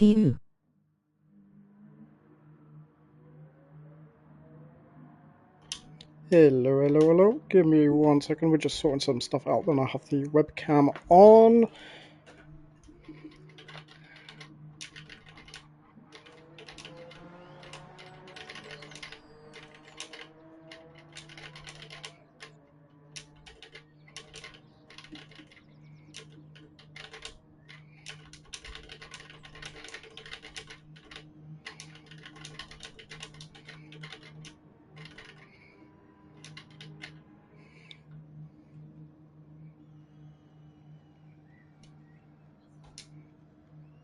Hello, hello. Give me 1 second. We're just sorting some stuff out. Then I have the webcam on.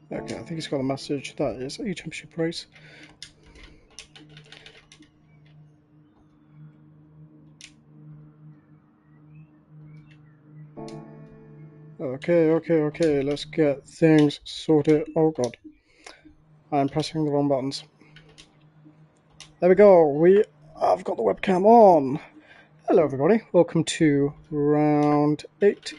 Okay, I think he's got a message. That is a championship race. Okay. Let's get things sorted. Oh god. I'm pressing the wrong buttons. There we go. I've got the webcam on. Hello everybody. Welcome to round 8.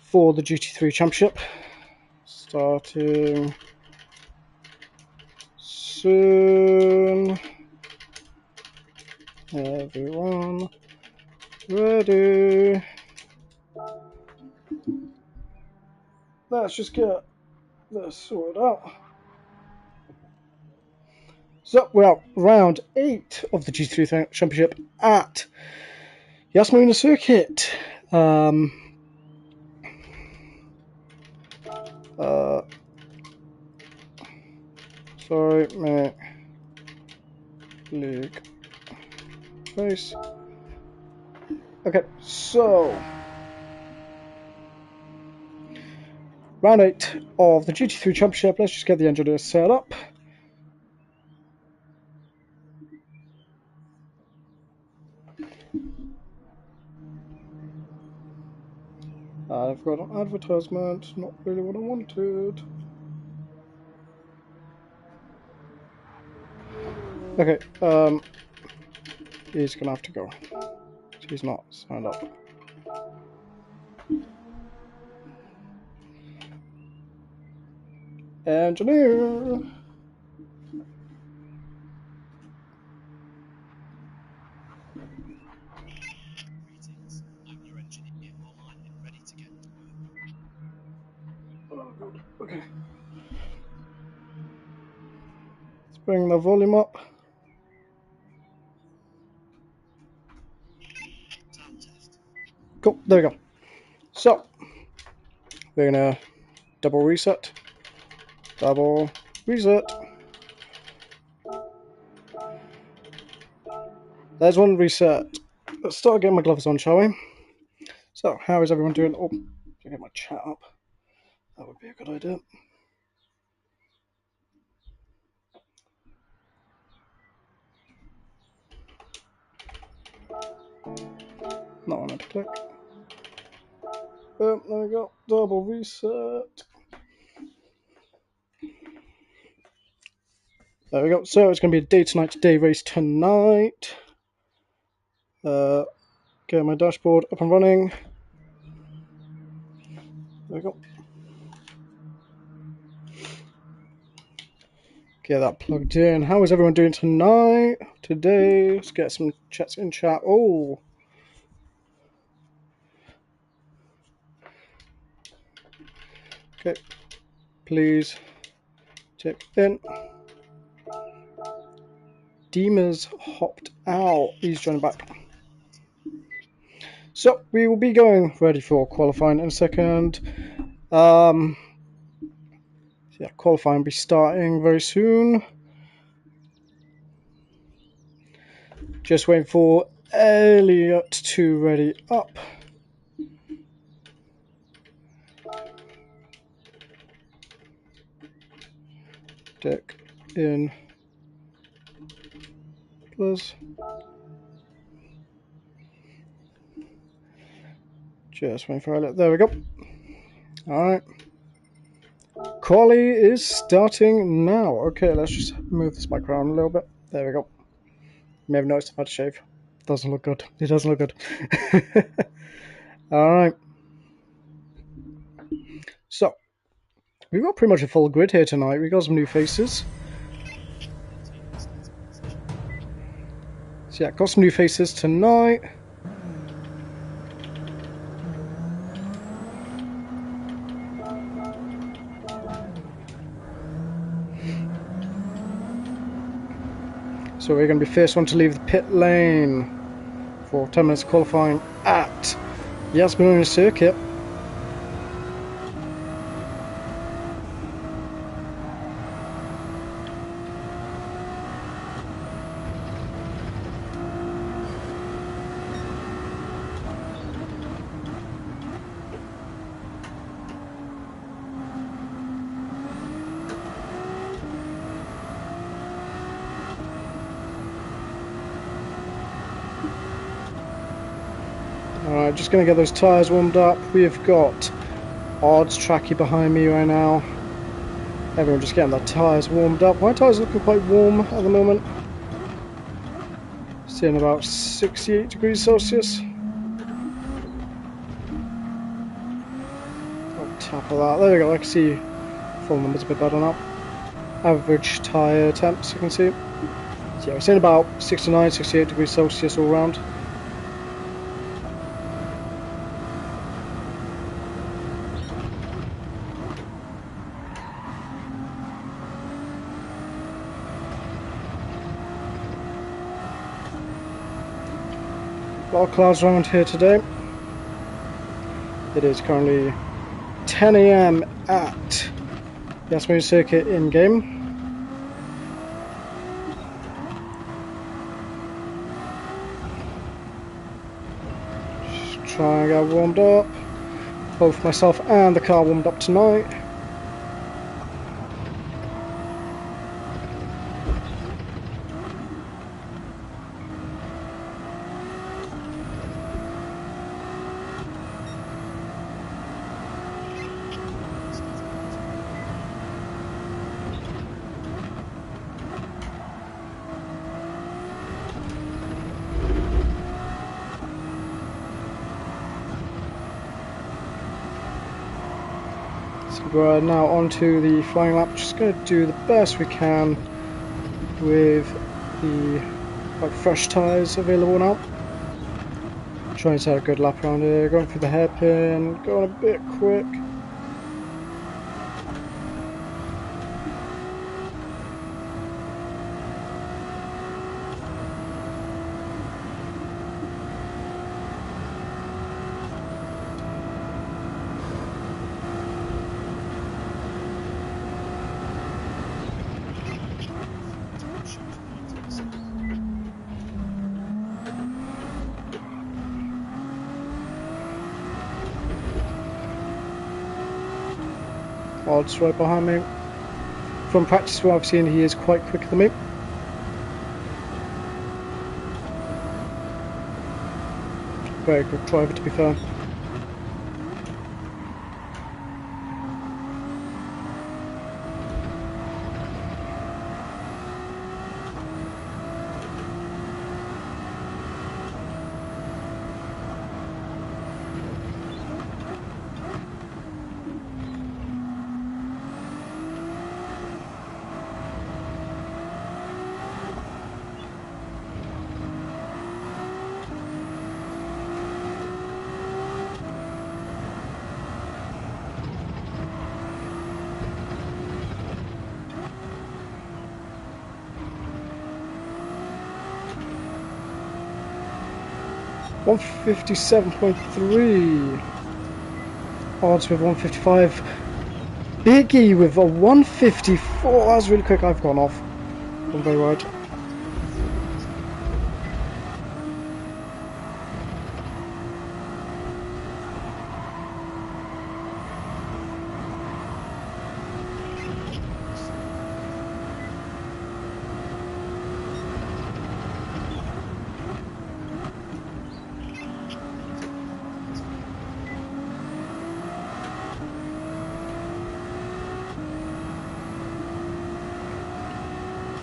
For the Gt3 championship. Starting soon. Everyone ready? Let's just get this sorted out. So we're at round 8 of the G3 Championship at Yas Marina Circuit. Sorry, mate. League race. Okay, so round 8 of the GT3 Championship. Let's just get the engineer set up. I've got an advertisement, not really what I wanted. Okay, he's gonna have to go. He's not signed up. Engineer! Oh god, okay. Let's bring the volume up. Cool, there we go. So, we're gonna double reset. Double reset. There's one reset. Let's start getting my gloves on, shall we? So, how is everyone doing? Oh, get my chat up. That would be a good idea. Not one to click. There we go. Double reset. There we go. So it's going to be a day tonight, day race tonight. Get my dashboard up and running. There we go. Get that plugged in. How is everyone doing tonight? Today? Let's get some chats in chat. Oh. Okay. Please check in. Deemer's hopped out. He's joining back. So we will be going ready for qualifying in a second. Yeah, qualifying will be starting very soon. Just waiting for Elliot to ready up. Deck in. Plus. Just waiting for Elliot. There we go. Alright. Quali is starting now. Okay, let's just move this mic around a little bit. There we go. You may have noticed I've had to shave. Doesn't look good. It doesn't look good. Alright. So, We've got pretty much a full grid here tonight. We got some new faces. So yeah, got some new faces tonight. So we're going to be first one to leave the pit lane for 10 minutes qualifying at Yasmin Circuit. Alright, just going to get those tyres warmed up. We've got Odds Tracky behind me right now. Everyone just getting their tyres warmed up. My tyres are looking quite warm at the moment. Seeing about 68 degrees Celsius. On top of that, there we go, I can see full numbers a bit better now. Average tyre temps, you can see. So yeah, we're seeing about 69, 68 degrees Celsius all round. A lot of clouds around here today. It is currently 10 AM at Yasmin Circuit in game. Just try and get warmed up. Both myself and the car warmed up tonight. So we're now on to the flying lap. Just going to do the best we can with the fresh tyres available now. Trying to have a good lap around here, going through the hairpin, going a bit quick. Odds right behind me. From practice what I've seen, he is quite quicker than me. Very good driver, to be fair. .157.3. Odds with 155. Biggie with a 154. That was really quick. I've gone off. I'm very wide.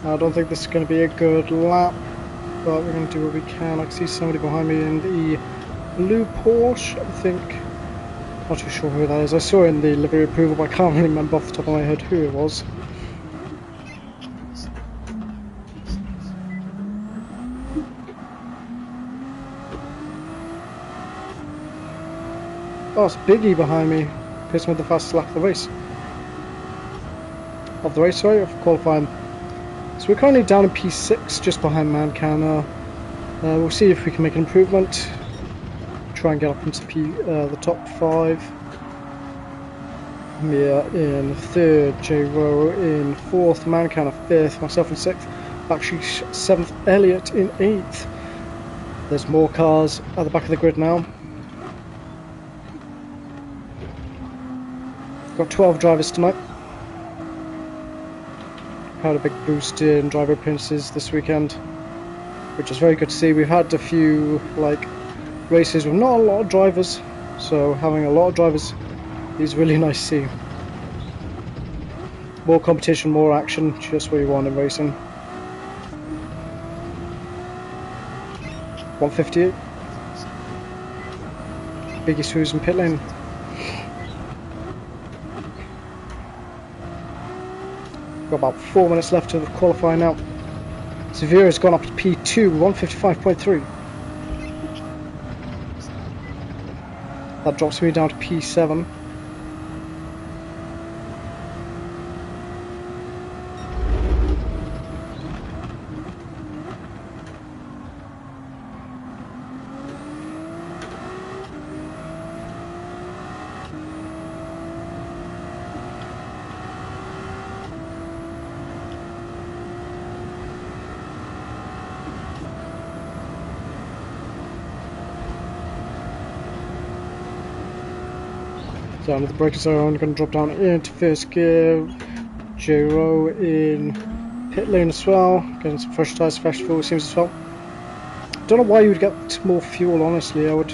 I don't think this is going to be a good lap, but we're going to do what we can. I can see somebody behind me in the blue Porsche. I think Not too sure who that is. I saw it in the livery approval, but I can't really remember off the top of my head who it was. Oh, it's Biggie behind me. Placing with the fastest lap of the race. Sorry, of qualifying. So we're currently down in P6, just behind Mancana. We'll see if we can make an improvement. Try and get up into the top 5. Mia in 3rd, J-Row in 4th, Mancana 5th, myself in 6th, actually 7th, Elliot in 8th. There's more cars at the back of the grid now. Got 12 drivers tonight. Had a big boost in driver appearances this weekend, which is very good to see. We've had a few races with not a lot of drivers, so having a lot of drivers is really nice to see. More competition, more action, just what you want in racing. 158. Biggie Sue's in pit lane. Got about 4 minutes left to qualify now. Severa's gone up to P2, 155.3. That drops me down to P7. Down to the braking zone, going to drop down into first gear. J-Row in pit lane as well, getting some fresh tyres, fresh fuel seems as well. Don't know why you would get more fuel, honestly. I would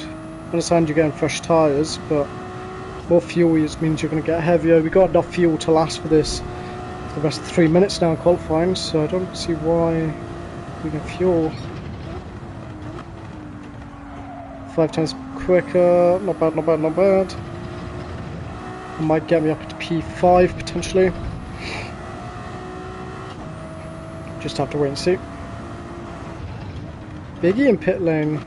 understand you're getting fresh tyres, but more fuel means you're going to get heavier. We got enough fuel to last for this for the rest of the 3 minutes now in qualifying, so I don't see why we get fuel. 5 times quicker, not bad, not bad, not bad. It might get me up to P5 potentially. Just have to wait and see. Biggie in pit lane.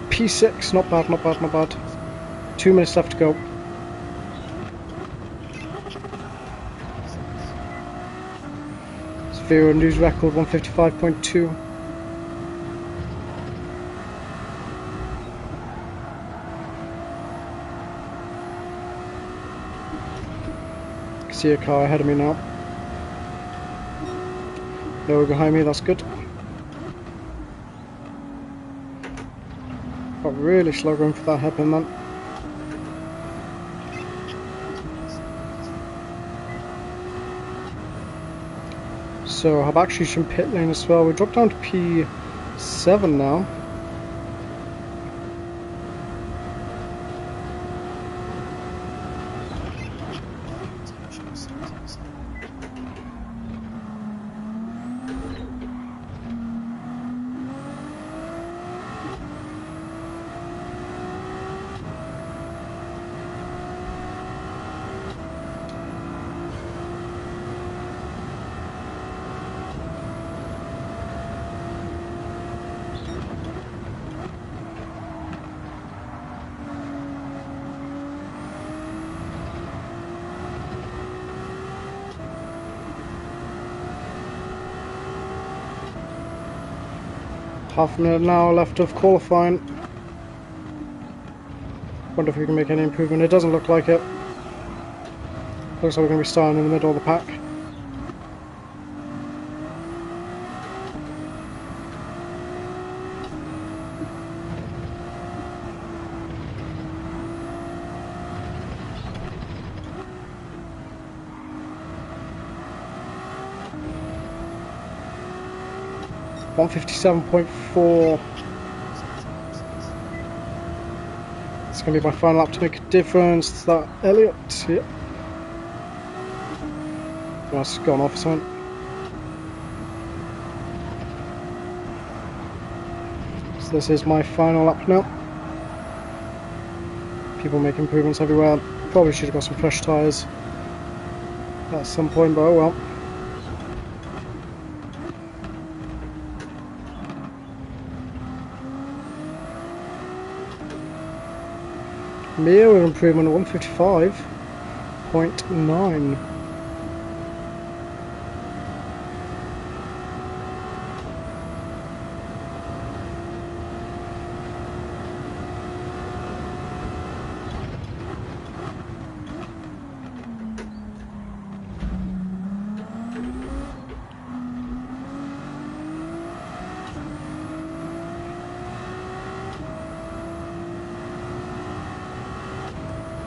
P6, not bad, not bad, not bad. 2 minutes left to go. Severe news record 155.2. I see a car ahead of me now. No one behind me, that's good. Got really slow going for that hairpin then. So I've actually some pit lane as well. We dropped down to P7 now. Half a minute now left of qualifying. Wonder if we can make any improvement. It doesn't look like it. Looks like we're going to be starting in the middle of the pack. 157.4. It's going to be my final lap to make a difference. Is that Elliot? Yep. That's gone off something. So this is my final lap now. People make improvements everywhere. Probably should have got some fresh tyres at some point, but oh well. Mia with improvement of 155.9.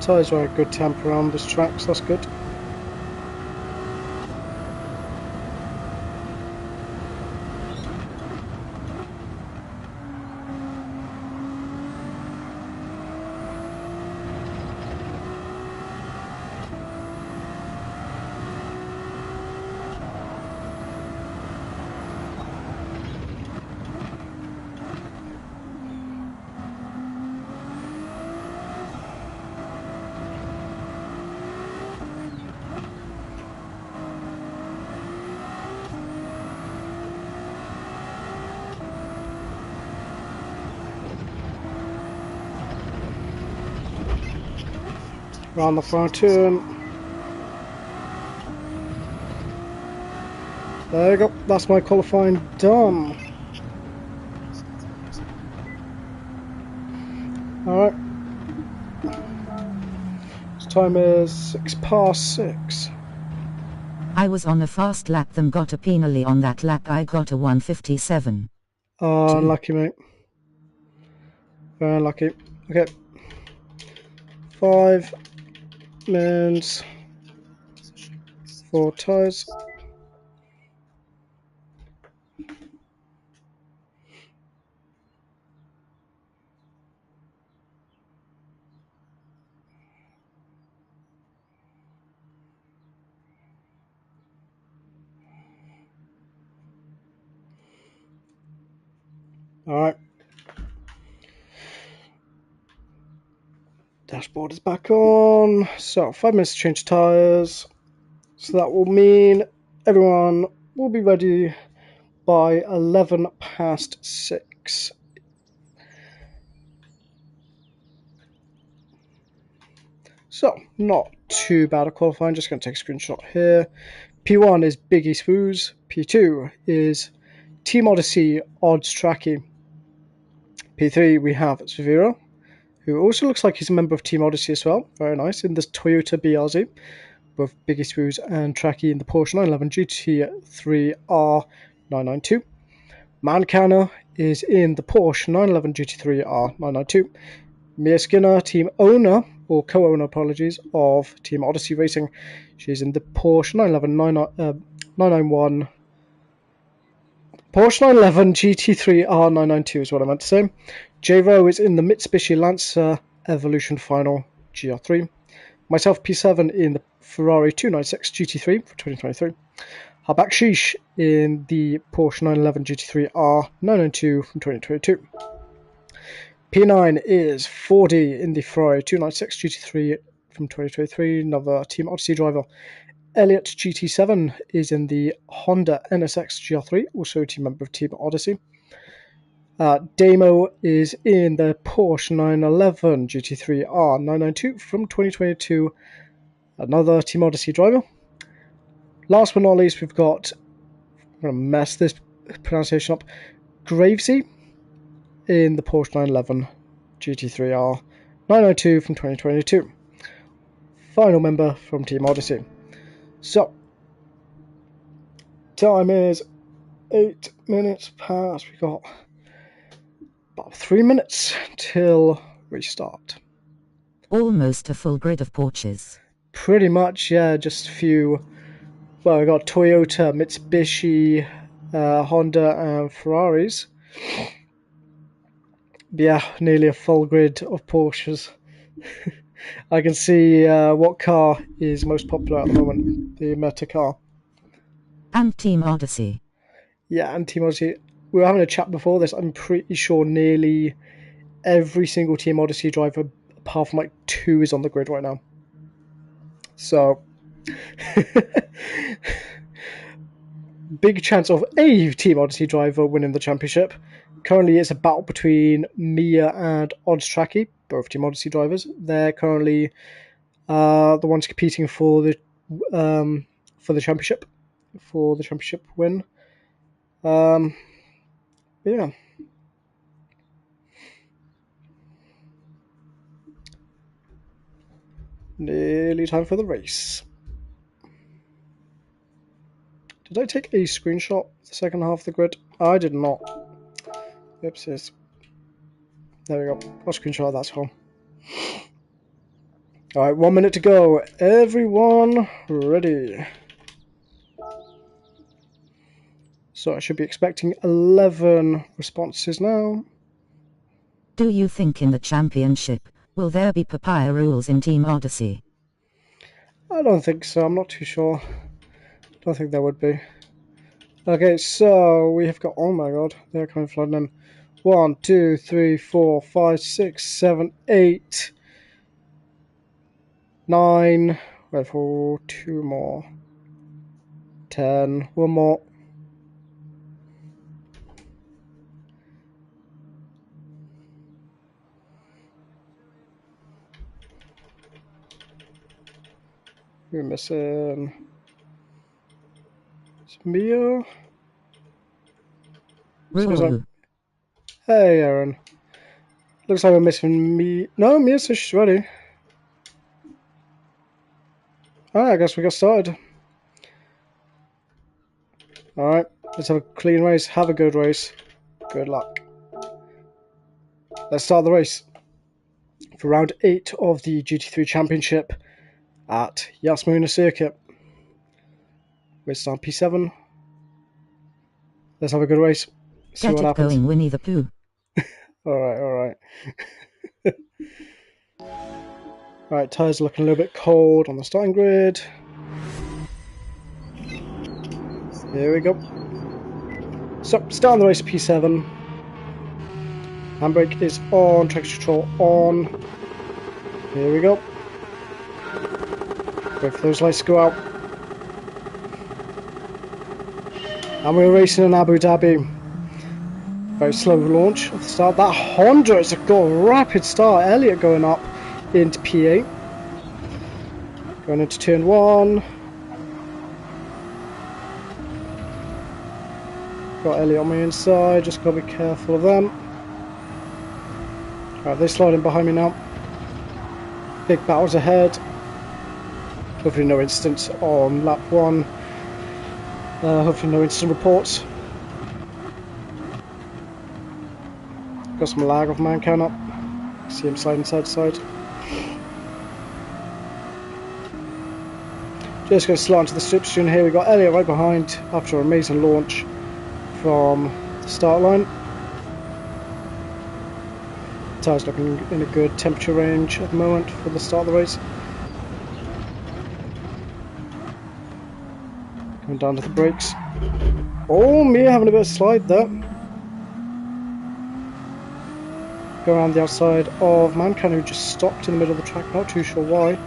Tyres are a good temp around this track, so that's good. Around the front turn. There you go, that's my qualifying done. Alright. Time is 6:06. I was on a fast lap, then got a penalty on that lap. I got a 157. Unlucky, mate. Very unlucky. Okay. 5 mins. 4 tyres. Alright. Dashboard is back on. So 5 minutes to change tyres. So that will mean everyone will be ready by 6:11. So not too bad at qualifying. Just going to take a screenshot here. P1 is Biggie Spoos. P2 is Team Odyssey Odds Tracky. P3 we have Zavira, who also looks like he's a member of Team Odyssey as well. Very nice. In this Toyota BRZ, both Biggie Spoos and Tracky in the Porsche 911 GT3 R992. Mancanner is in the Porsche 911 GT3 R992. Mia Skinner, team owner, or co-owner, apologies, of Team Odyssey Racing. She's in the Porsche 991 Porsche 911 GT3 R992 is what I meant to say. J-Ro is in the Mitsubishi Lancer Evolution Final GR3. Myself, P7, in the Ferrari 296 GT3 for 2023. Habakshish in the Porsche 911 GT3 R992 from 2022. P9 is 4D in the Ferrari 296 GT3 from 2023, another Team Odyssey driver. Elliot GT7 is in the Honda NSX GR3, also a team member of Team Odyssey. Damo is in the Porsche 911 GT3 R992 from 2022, another Team Odyssey driver. Last but not least, we've got, I'm going to mess this pronunciation up, Gravesy in the Porsche 911 GT3 R992 from 2022. Final member from Team Odyssey. So, time is 8 minutes past. We've got about 3 minutes till restart. Almost a full grid of Porsches. Pretty much, yeah, just a few. Well, we got Toyota, Mitsubishi, Honda and Ferraris. Yeah, nearly a full grid of Porsches. I can see what car is most popular at the moment, the Meta car. And Team Odyssey. Yeah, and Team Odyssey. We were having a chat before this. I'm pretty sure nearly every single Team Odyssey driver, apart from like 2, is on the grid right now. So, big chance of a Team Odyssey driver winning the championship. Currently, it's a battle between Mia and Odds Tracky, both Team Odyssey drivers. They're currently the ones competing for the championship, win. Yeah. Nearly time for the race. Did I take a screenshot of the second half of the grid? I did not. Oopsies. There we go. Got a screenshot of that as well. Alright, 1 minute to go. Everyone ready. So I should be expecting 11 responses now. Do you think in the championship, will there be papaya rules in Team Odyssey? I don't think so. I'm not too sure. Don't think there would be. Okay, so we have got, oh my god, they're coming flooding in. 1, 2, 3, 4, 5, 6, 7, 8, 9. Wait for 2 more. 10. 1 more. We're missing. It's Mia. Roo. Hey, Aaron. Looks like we're missing me. No, Mia says she's ready. Alright, I guess we got started. Alright, let's have a clean race. Have a good race. Good luck. Let's start the race for round 8 of the GT3 Championship at Yasmina Circuit. We're starting P7. Let's have a good race. See Get what it happens. going, Winnie the Pooh. Alright. Alright, tyres looking a little bit cold on the starting grid. Here we go. So, starting the race at P7. Handbrake is on, traction control on. Here we go. Wait for those lights to go out. And we're racing in Abu Dhabi. Very slow launch of the start. That Honda has got a rapid start. Elliott going up into P8. Going into turn 1. Got Elliott on my inside. Just got to be careful of them. Alright, they're sliding behind me now. Big battles ahead. Hopefully no incidents on lap 1. Hopefully no incident reports. Got some lag off Mancan up. See him sliding side to side. Just going to slide onto the slipstream here. We got Elliott right behind after an amazing launch from the start line. Tyres looking in a good temperature range at the moment for the start of the race. Coming down to the brakes. Oh, Mia having a bit of slide there. Go around the outside of Mancan, who just stopped in the middle of the track, not too sure why.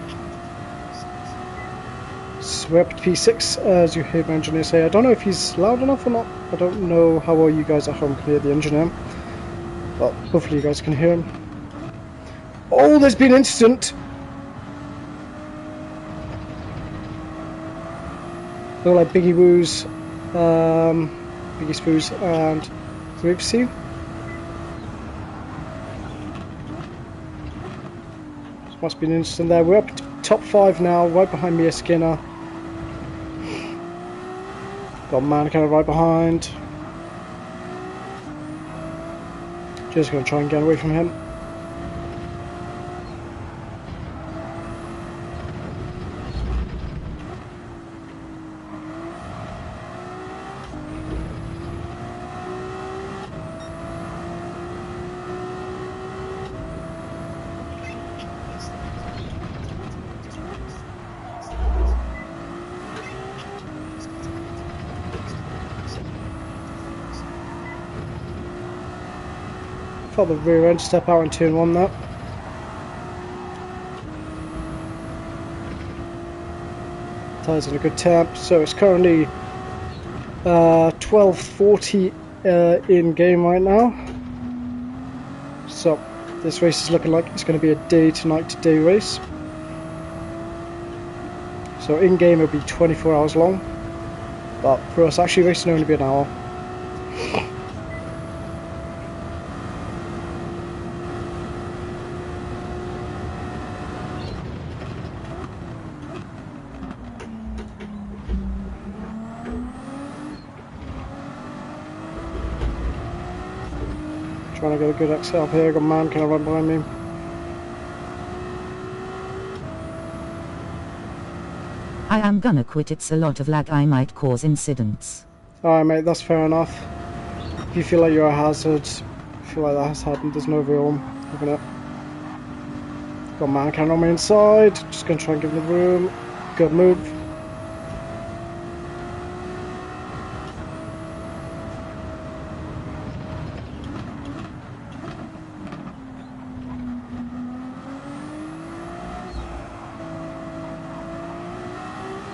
So we're up to P6, as you heard my engineer say. I don't know if he's loud enough or not. I don't know how well you guys at home can hear the engineer, but hopefully you guys can hear him. Oh, there's been an incident! Look like Biggie Woo's, Biggie Spoo's and Ripsy. Must be an incident there. We're up to top 5 now, right behind Mia Skinner. Got Mancan right behind. Just going to try and get away from him. for the rear end, step out in turn 1 there. Tyres in a good temp, so it's currently 12:40 in game right now. So this race is looking like it's going to be a day to night to day race. So in game it'll be 24 hours long, but for us actually racing only be an hour. Trying to get a good exit up here. Got a man kind of run behind me. I am gonna quit, it's a lot of lag, I might cause incidents. Alright mate, that's fair enough. If you feel like you're a hazard, feel like that has happened, there's no real looking at. Got a man kind of on my inside, just gonna try and give him the room. Good move.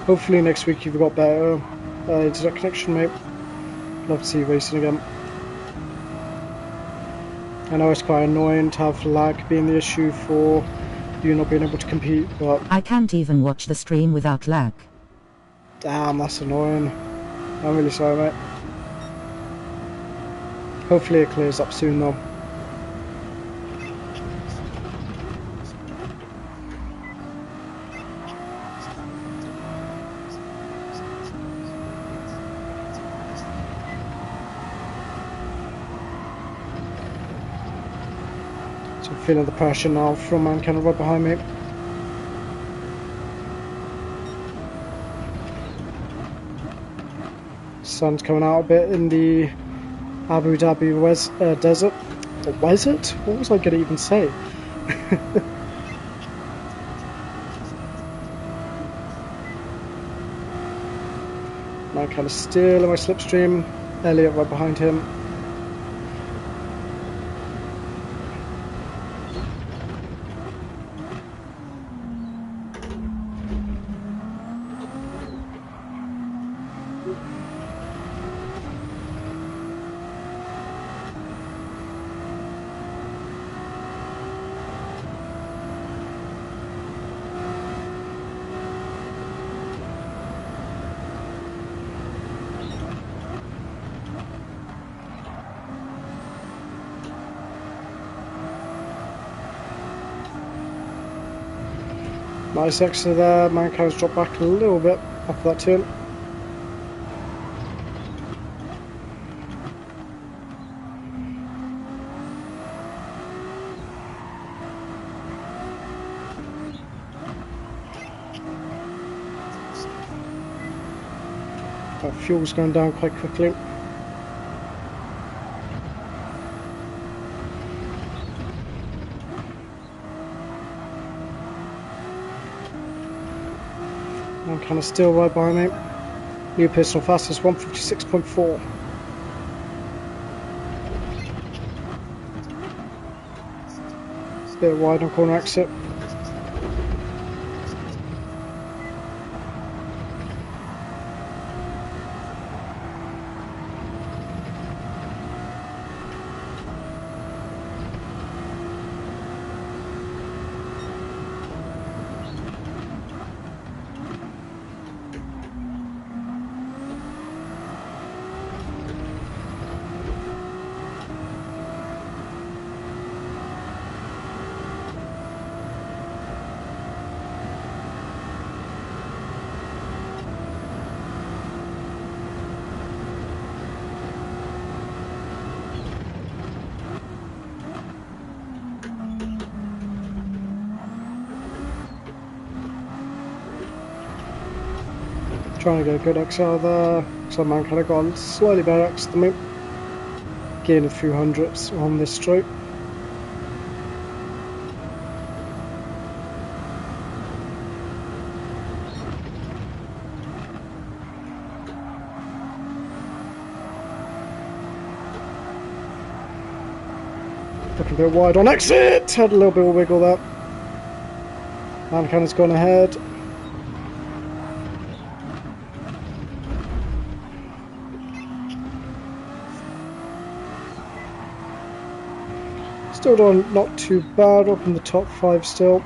Hopefully next week you've got better internet connection, mate. Love to see you racing again. I know it's quite annoying to have lag being the issue for you not being able to compete, but I can't even watch the stream without lag. damn, that's annoying. I'm really sorry, mate. Hopefully it clears up soon though. So I'm feeling the pressure now from man kind of right behind me. Sun's coming out a bit in the Abu Dhabi desert. Or was it? What was I going to even say? Man kind of still in my slipstream. Elliot right behind him. Nice exit there, Mankind's dropped back a little bit after that turn. Fuel's going down quite quickly. I'm kind of still right behind me. New personal fastest 156.4. Bit wide on corner exit. Trying to get a good XL there. So man kind of got a slightly better X than me. Gained a few hundredths on this straight. Looking a bit wide on exit. Had a little bit of wiggle there. Mancan's gone ahead. Still doing not too bad, up in the top 5 still.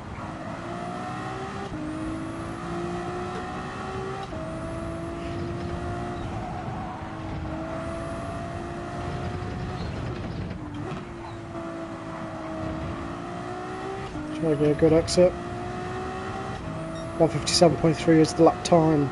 Try to get a good exit. 157.3 is the lap time.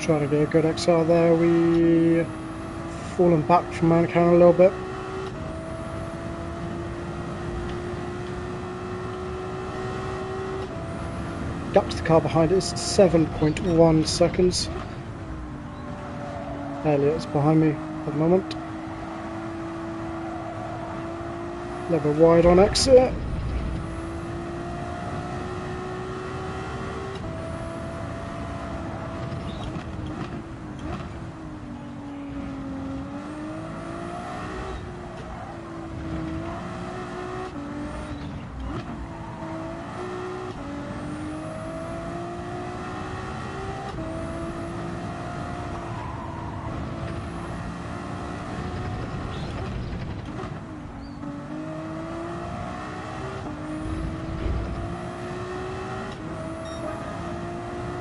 Trying to get a good XR there. We fallen back from Mancan a little bit. Gap to the car behind it is 7.1 seconds. Elliot's behind me at the moment. Level wide on exit.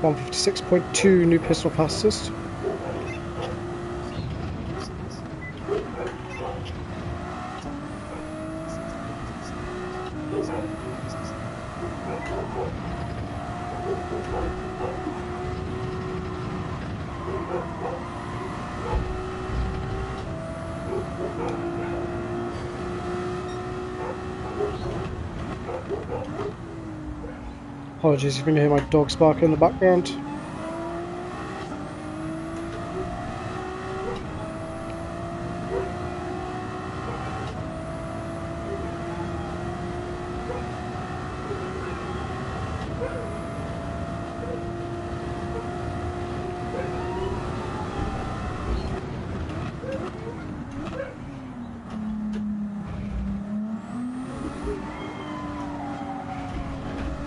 .156.2 new pistol fastest. Apologies if you can hear my dogs barking in the background.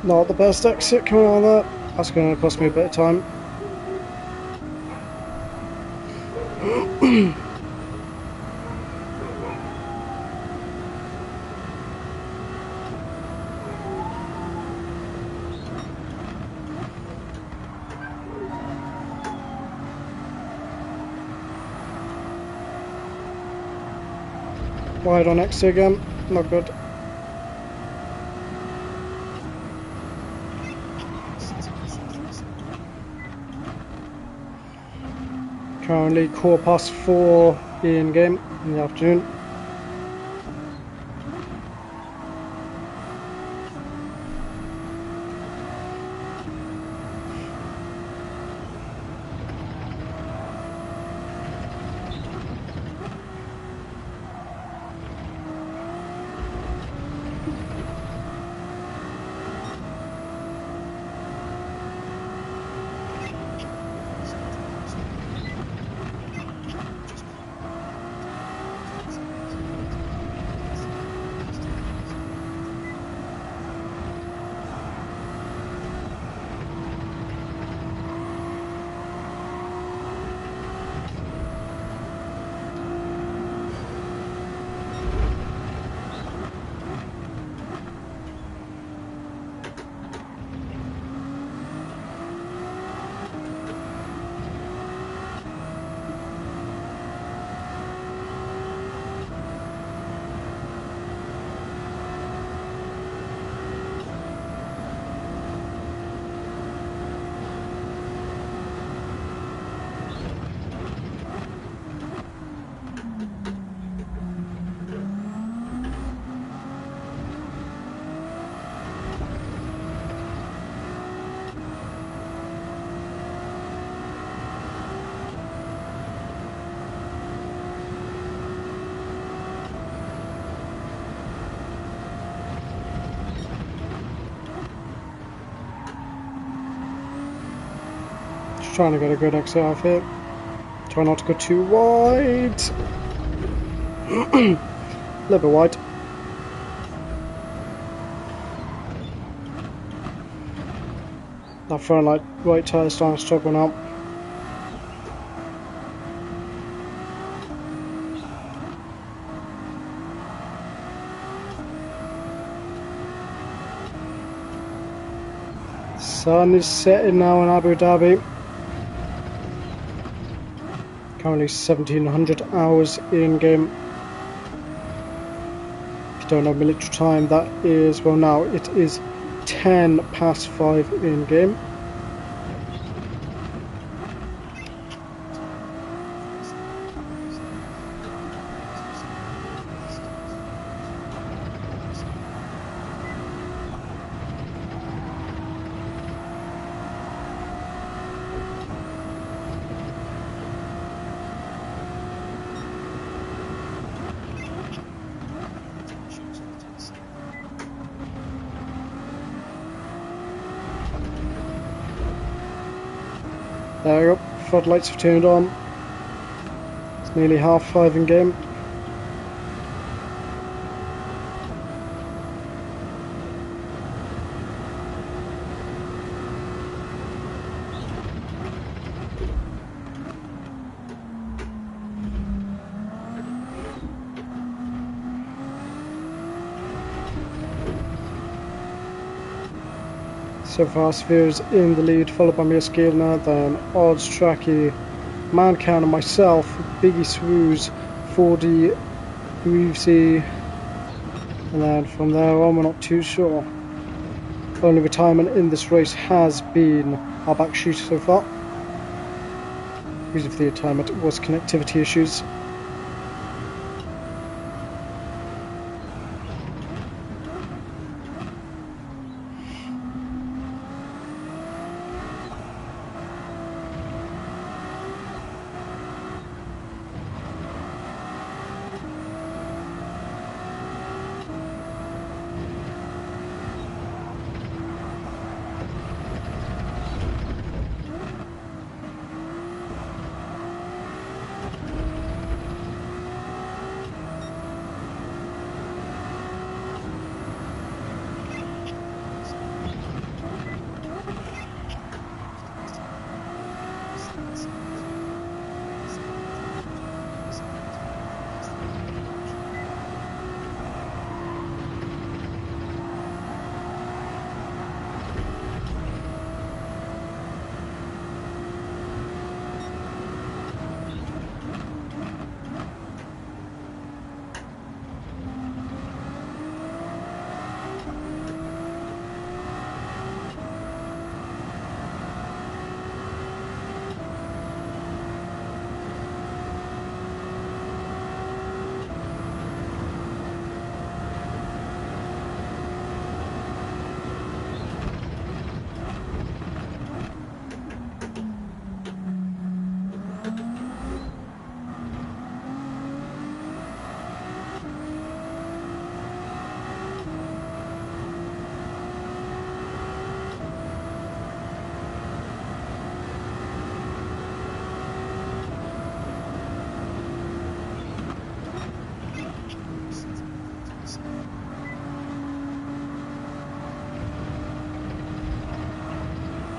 Not the best exit coming out of that. That's going to cost me a bit of time. Wide on exit again. Not good. Currently 4:15 in game in the afternoon. trying to get a good exit off here. Try not to go too wide. A little bit wide. That front right tyre starting to struggle now. Sun is setting now in Abu Dhabi. Currently 1700 hours in game. If you don't know military time, that is, well, now it is 10 past 5 in game. There we go, floodlights have turned on. It's nearly 5:30 in game. So far, Sphere's in the lead, followed by Miss Gilner, then Odds, Tracky, Mancan and myself, Biggie Swoos, 4D, Greavesy, and then from there on we're not too sure. Only retirement in this race has been our back shooter so far. Reason for the retirement was connectivity issues.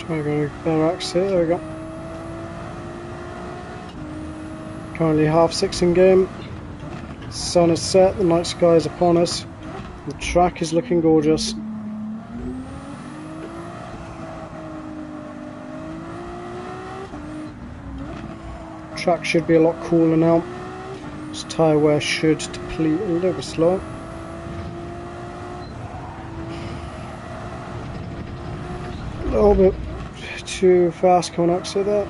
Trying to go to better exit, there we go. Currently 6:30 in game. Sun is set, the night sky is upon us. The track is looking gorgeous. Track should be a lot cooler now. This tyre wear should deplete a little bit slower. A little bit too fast coming exit there.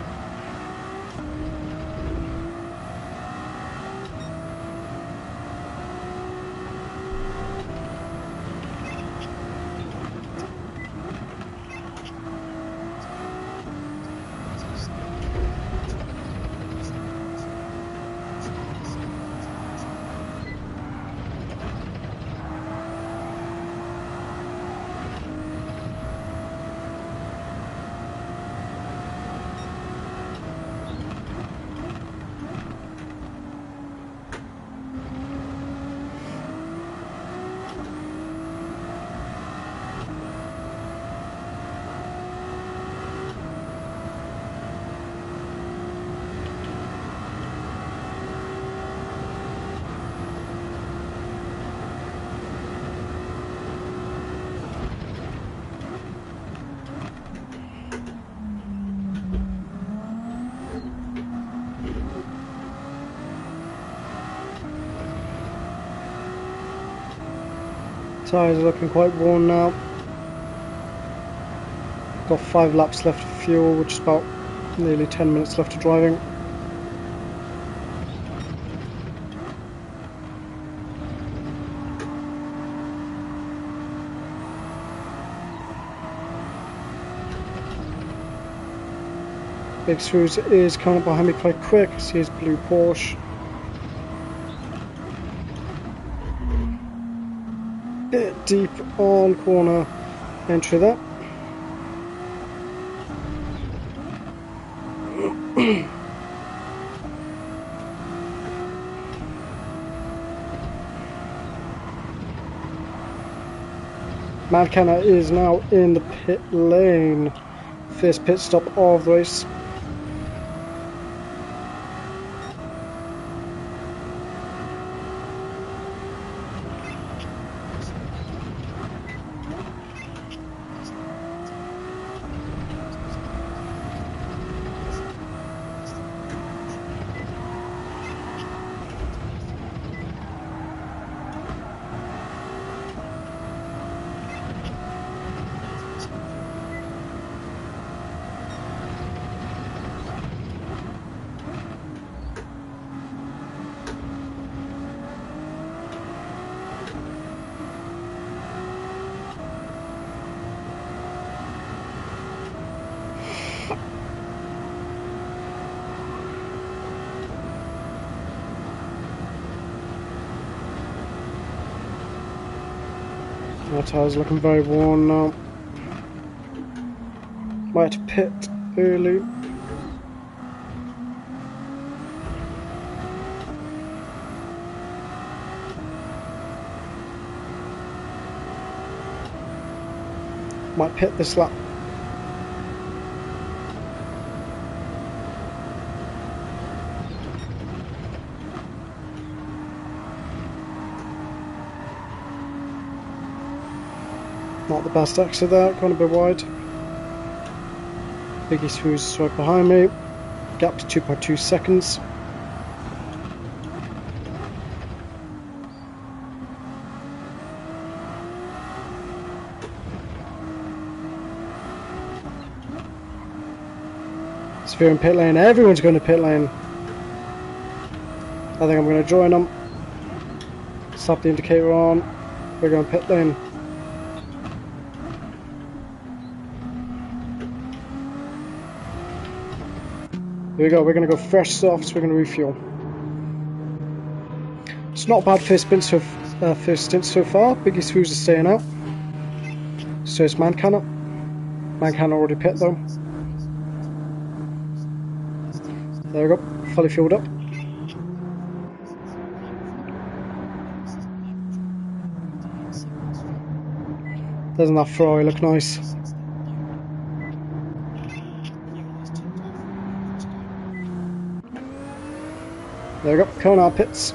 Tyres are looking quite worn now. Got 5 laps left of fuel, which is about nearly 10 minutes left of driving. Gt3 is coming up behind me quite quick. See his blue Porsche. Bit deep on corner entry there. Madcanna is now in the pit lane. First pit stop of the race. My tyres looking very worn now. Might have to pit early. Might pit this lap. Not the best exit there, gone a bit wide. Gt3 is right behind me. Gap to 2.2 seconds. Severe in pit lane, everyone's going to pit lane. I think I'm going to join them. Slap the indicator on. We're going pit lane. Here we go, we're going to go fresh softs, we're going to refuel. It's not a bad first stint so far. Gt3 is staying out. So is Madcanna. Madcanna already pit though. There we go, fully fueled up. Doesn't that Ferrari look nice? There we go, coming out pits.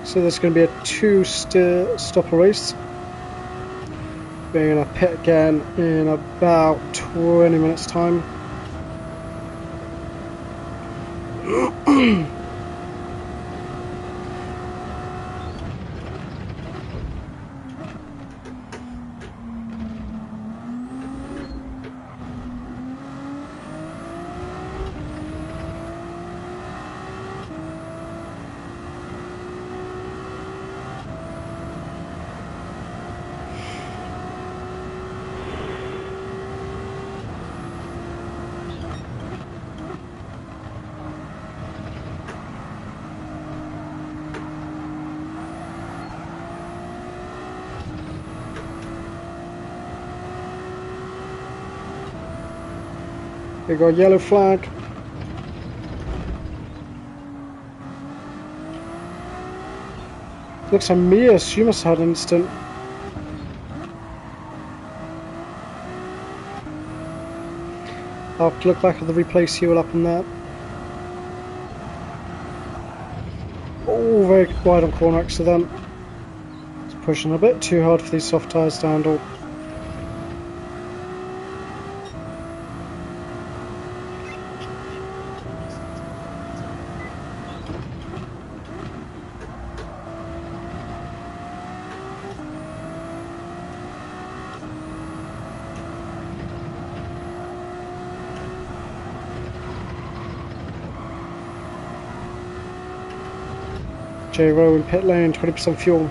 So this is going to be a 2-stopper race. We're going to pit again in about 20 minutes time. We got yellow flag. Looks like Mia, she must have had an incident. I'll have to look back at the replay, see what happened there. Oh, very wide on corner accident. It's pushing a bit too hard for these soft tyres to handle. J-Row in pit lane, 20% fuel.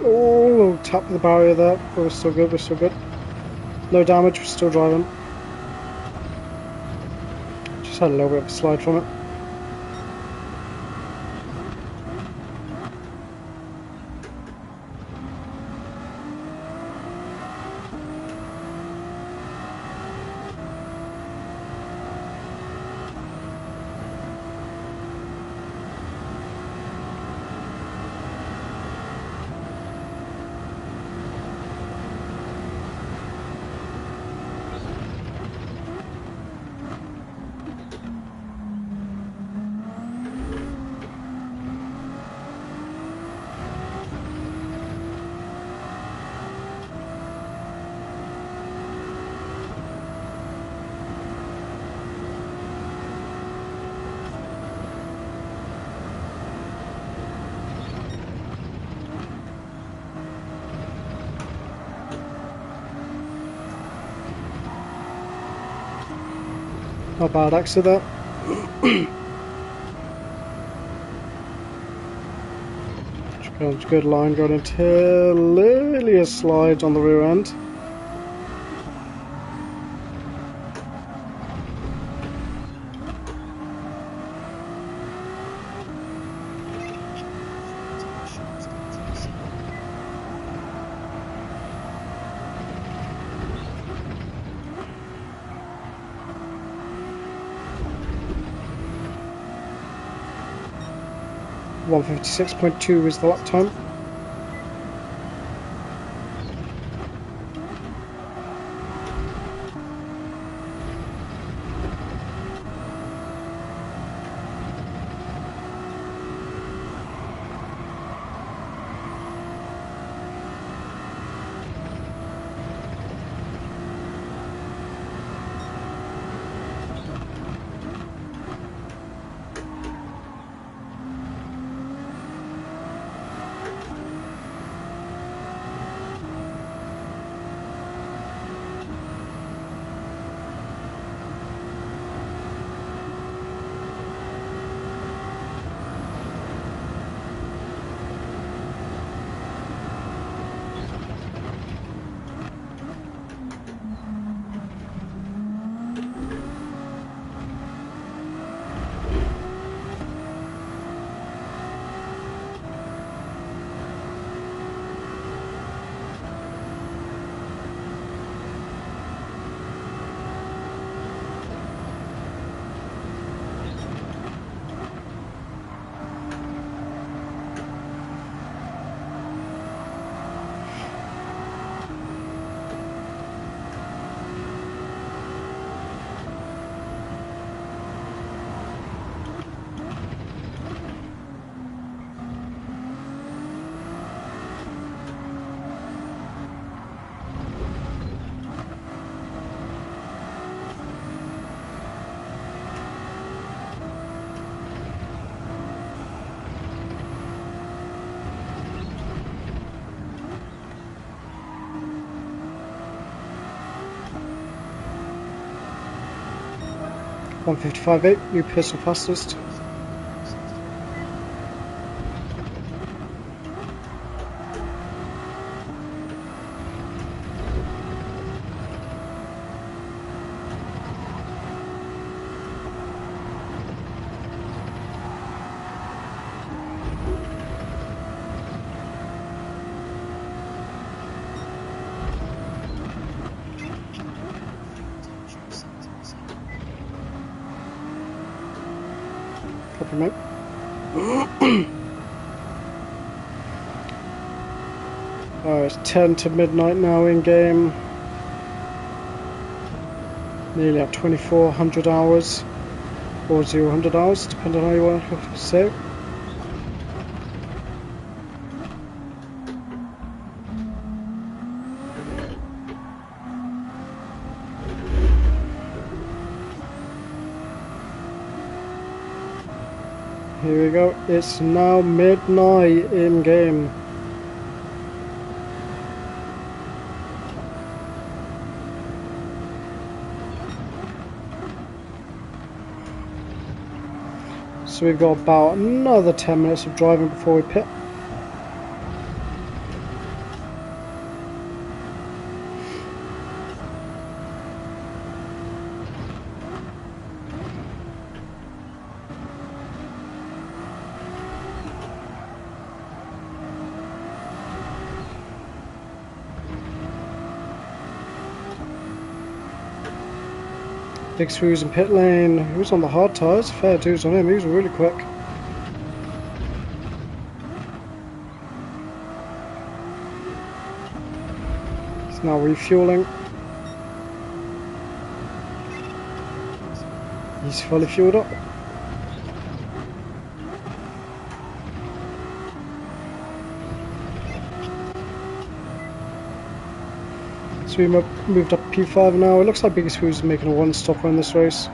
Oh, tap the barrier there. We're still good, we're still good. No damage, we're still driving. Just had a little bit of a slide from it. Not bad accident. Good line going until literally a slide on the rear end. .156.2 is the lap time. 1:55.8, new personal fastest. Copy, mate. It's 10 to midnight now in game. Nearly at 2,400 hours. Or 0 hours, depending on how you want to say it. Here we go, it's now midnight in game. So we've got about another 10 minutes of driving before we pit. Gt3 was in pit lane. He was on the hard tyres. Fair dues on him. He was really quick. He's now refueling. He's fully fueled up. So we moved up P5 now. It looks like Gt3 is making a one-stopper in this race.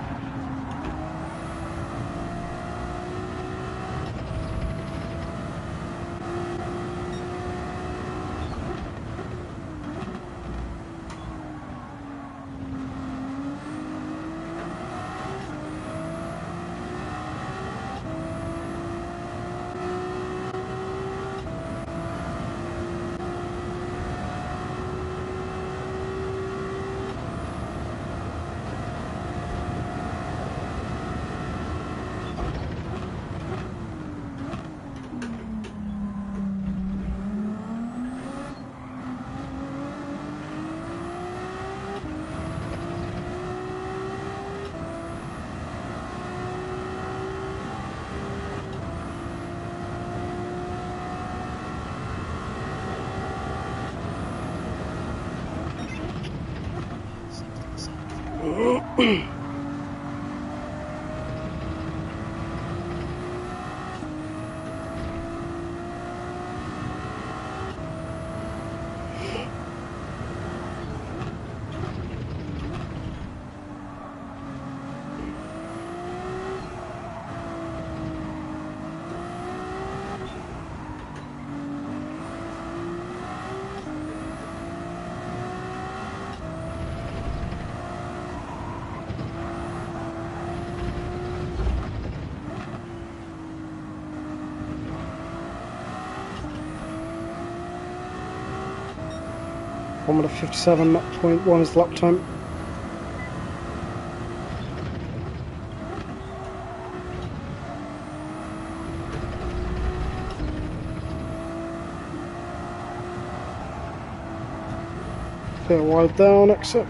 Formula 57.1 is the lap time. Bit wide down, exit.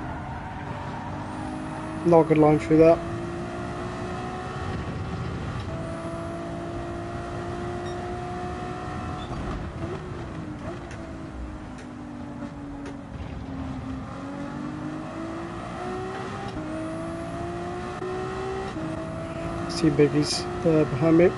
Not a good line through that. See Biggie's there behind me.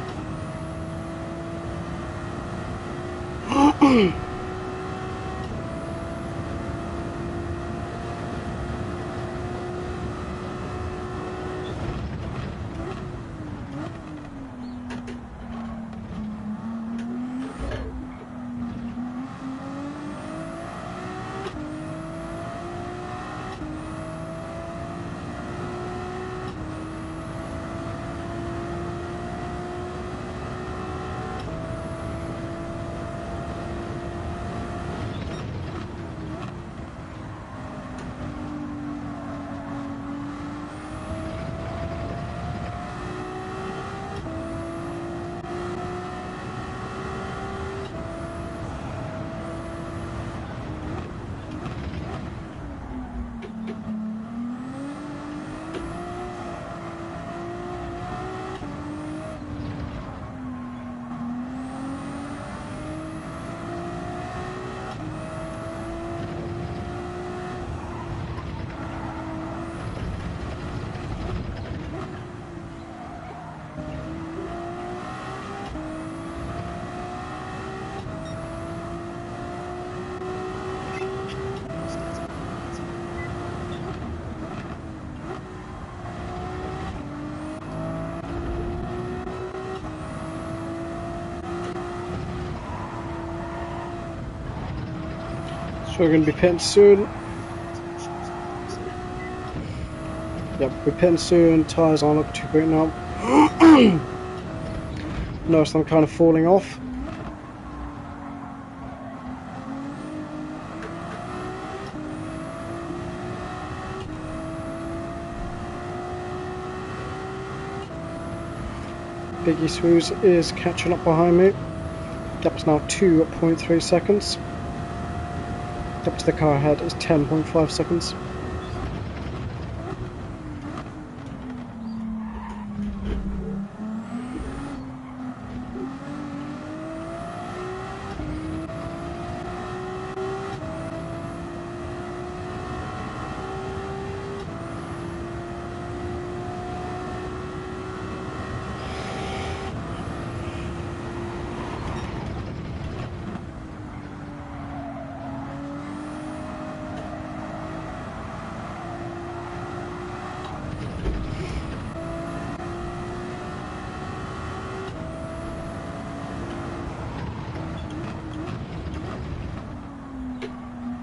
So we're going to be pitting soon. Yep, we're pitting soon. Tyres aren't looking too great now. Notice I'm kind of falling off. Biggie Swooze is catching up behind me. Gap's now 2.3 seconds. Gap to the car ahead is 10.5 seconds.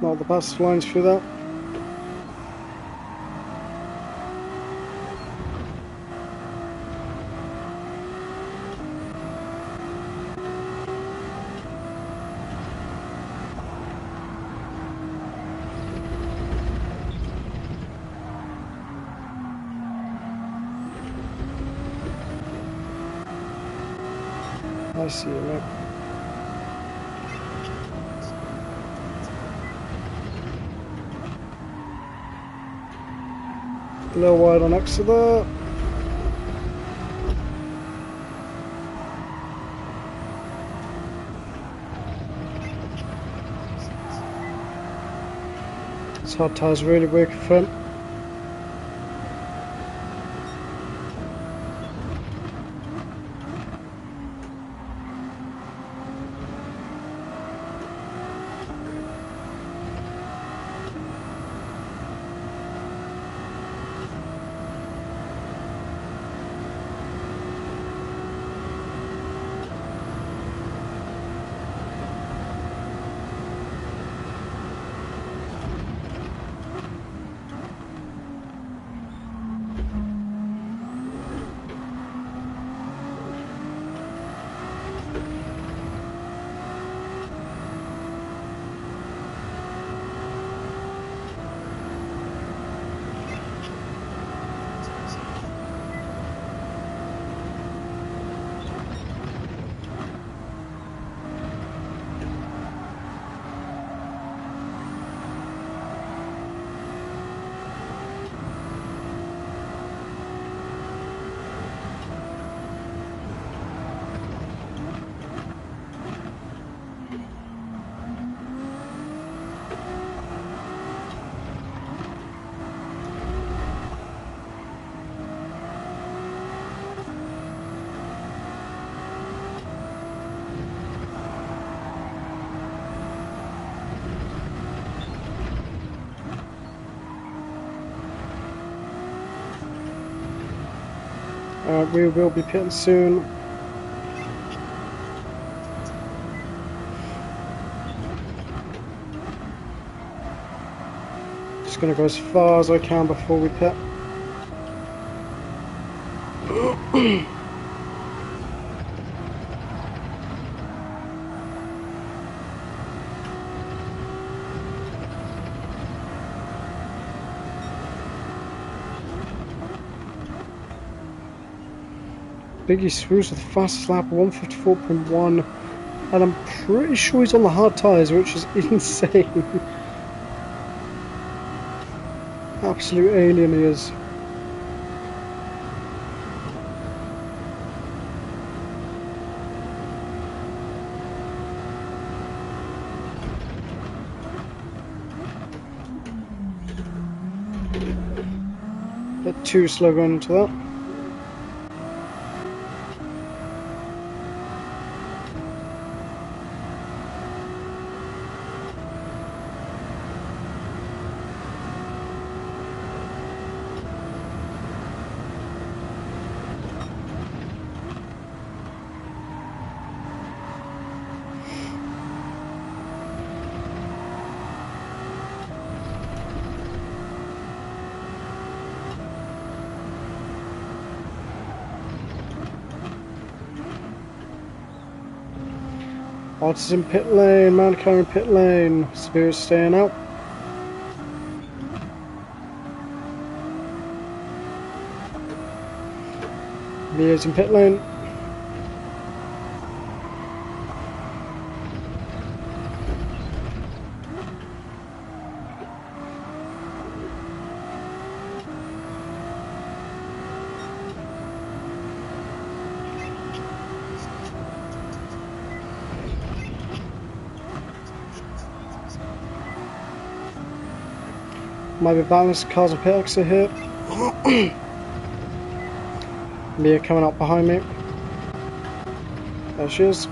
Not the best lines through that. I see you, mate. A little wide on exit there. This hard tire's really weak in front. We will be pitting soon. Just going to go as far as I can before we pit. Biggie Swooze with the fastest lap, 154.1, and I'm pretty sure he's on the hard tyres, which is insane. Absolute alien he is. Bit too slow going into that. Art's in pit lane, Mankind in pit lane, Spears staying out. Mia's in pit lane. Might be balanced, cars and pit exit here. Mia coming up behind me. There she is.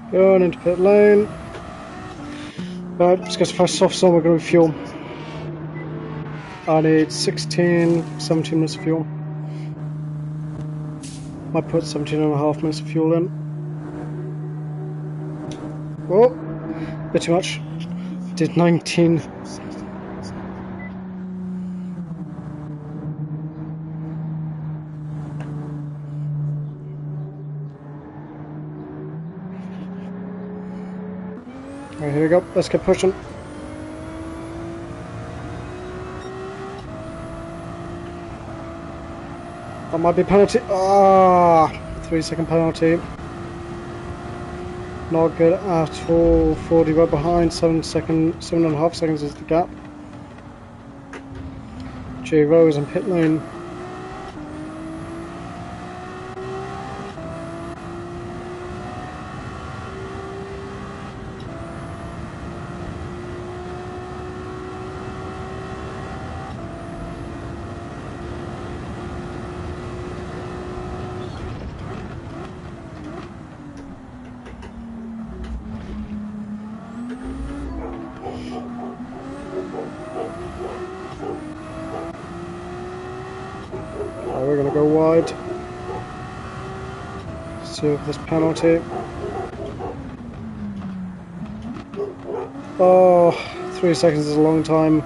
Going into pit lane. Right, let's get first soft zone, we're going to refuel. I need 16, 17 minutes of fuel. Might put 17 and a half minutes of fuel in. Oh, bit too much. Did 19. Alright, here we go. Let's get pushing. That might be penalty. Ah, 3-second penalty. Not good at all. 40 right behind. 7.5 seconds is the gap. J Rose in pit lane. We're going to go wide. Serve this penalty. Oh, 3 seconds is a long time.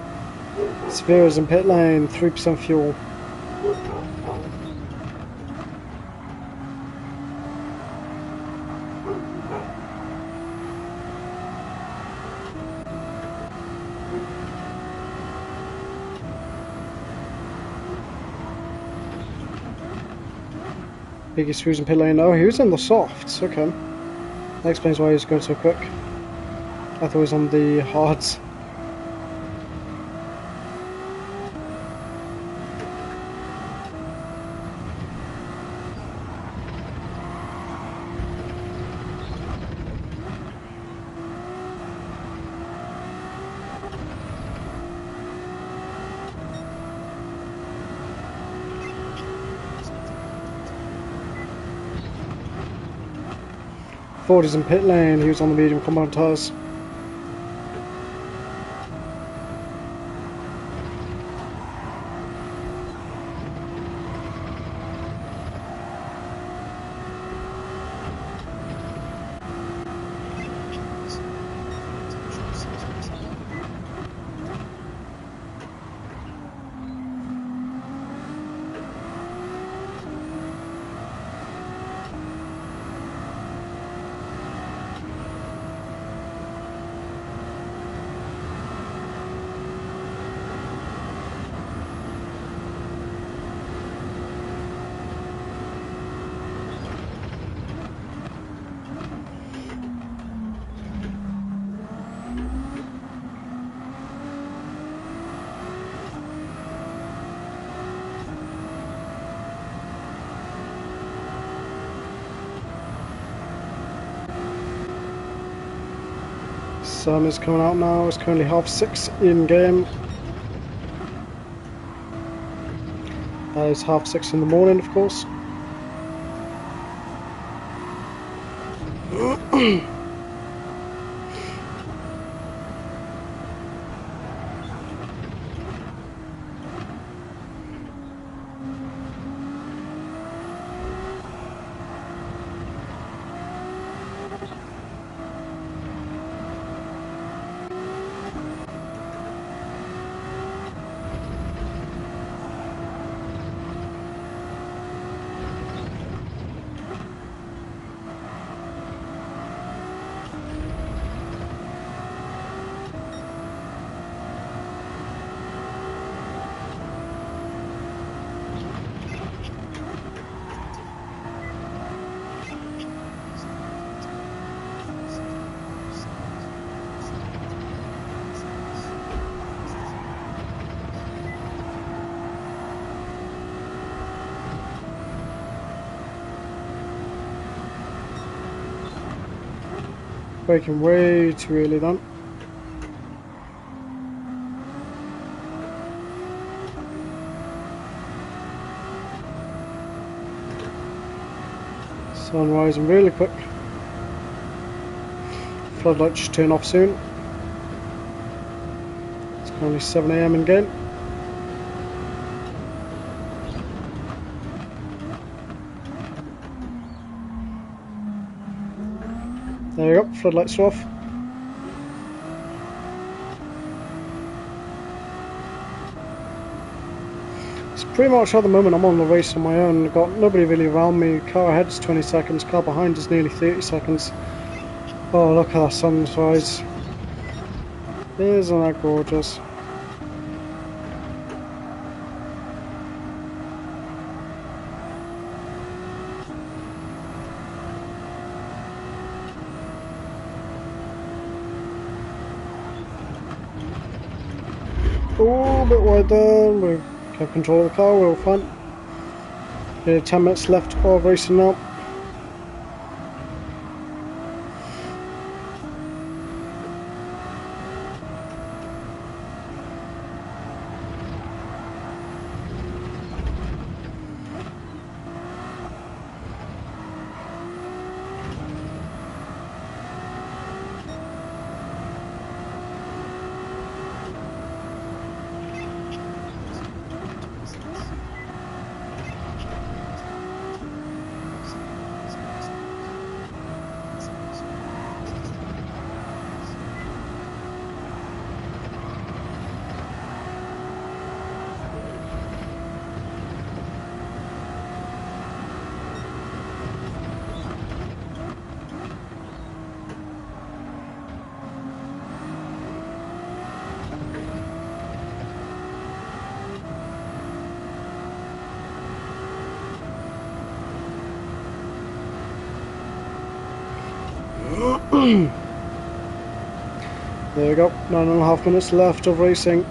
Spheres in pit lane, 3% fuel. Biggest who's in pit lane. Oh, he was in the softs. Okay. That explains why he was going so quick. I thought he was on the hards. Ford is in pit lane, he was on the medium compound tyres. Sun is coming out now. It's currently 6:30 in game. That is 6:30 in the morning, of course. Braking way too early then. Sun rising really quick. Floodlights should turn off soon. It's currently 7 AM in game. There you go, floodlights are off. It's pretty much at the moment I'm on the race on my own. I've got nobody really around me. Car ahead is 20 seconds, car behind is nearly 30 seconds. Oh, look at that sunrise. Isn't that gorgeous? Oh, a bit wide there. We have control of the car, we're all fine. 10 minutes left of racing now. There we go, 9.5 minutes left of racing.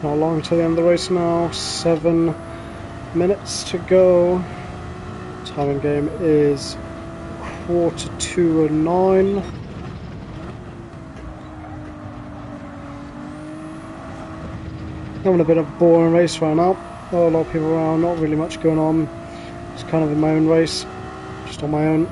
Not long to the end of the race now. 7 minutes to go. Time in game is 8:45. Having a bit of a boring race right now. Not a lot of people around, not really much going on. It's kind of in my own race, just on my own.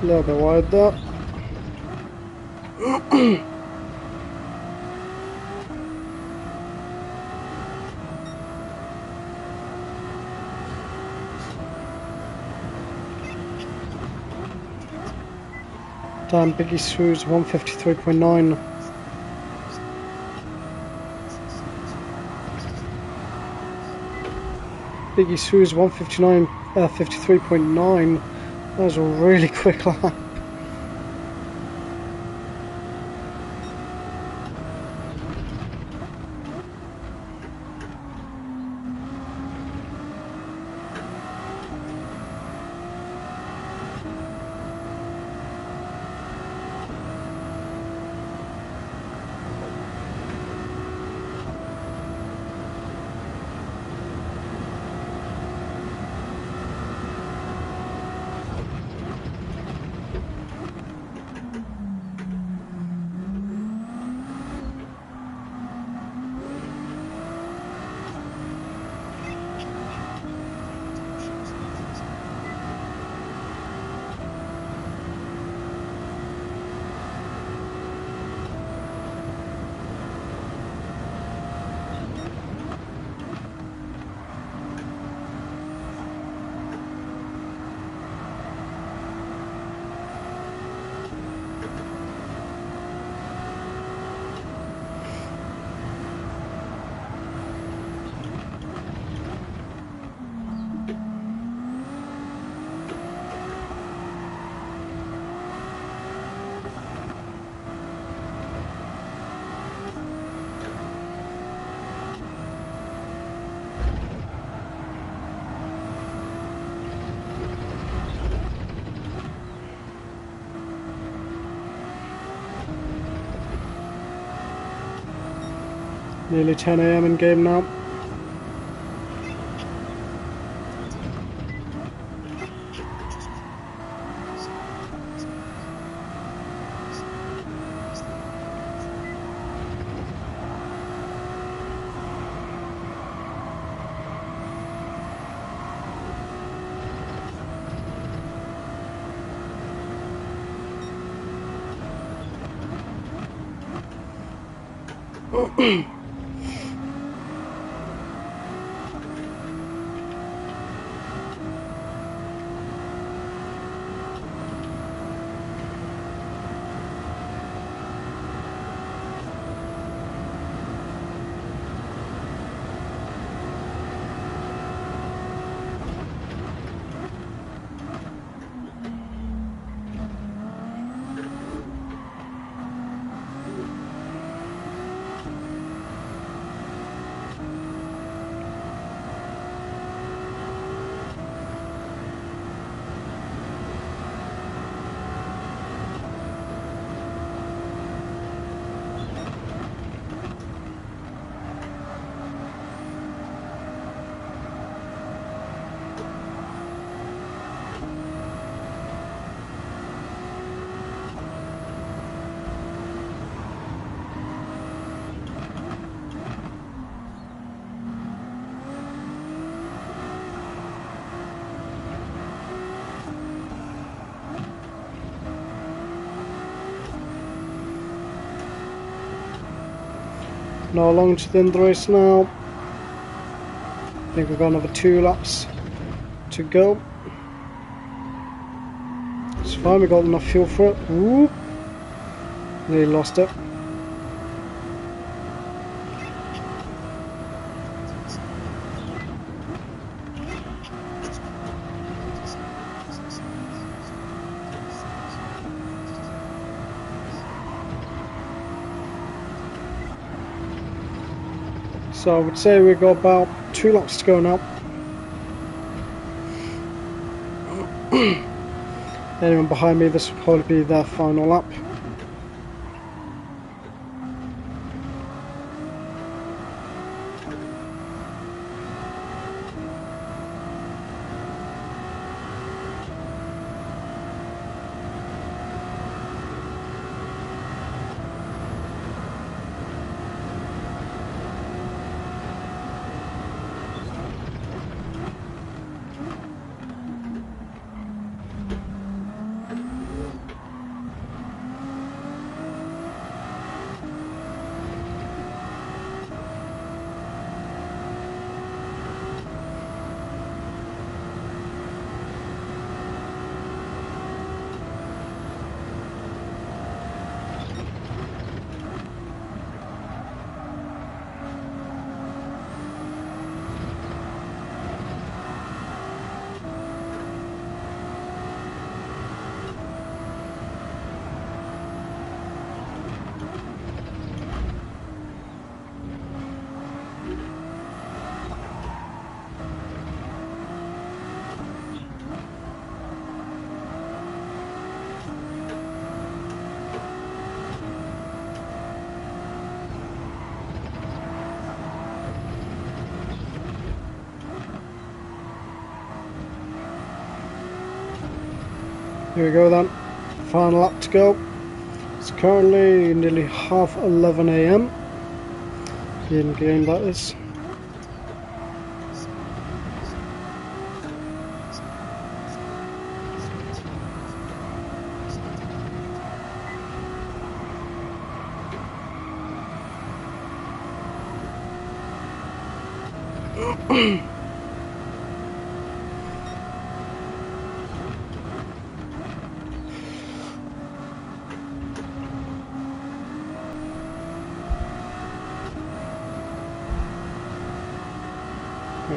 A little bit wide there. Damn, Biggie Sue's 153.9. Biggie Sue's 53.9. That was a really quick lap. Nearly 10 AM in game now. Not long to the end of the race now. I think we've got another 2 laps to go. It's fine, we got enough fuel for it. Whoop. Nearly lost it. So I would say we've got about 2 laps to go now. Anyone behind me, this will probably be their final lap. Here we go then. Final lap to go. It's currently nearly 11:30 AM. In game, that is.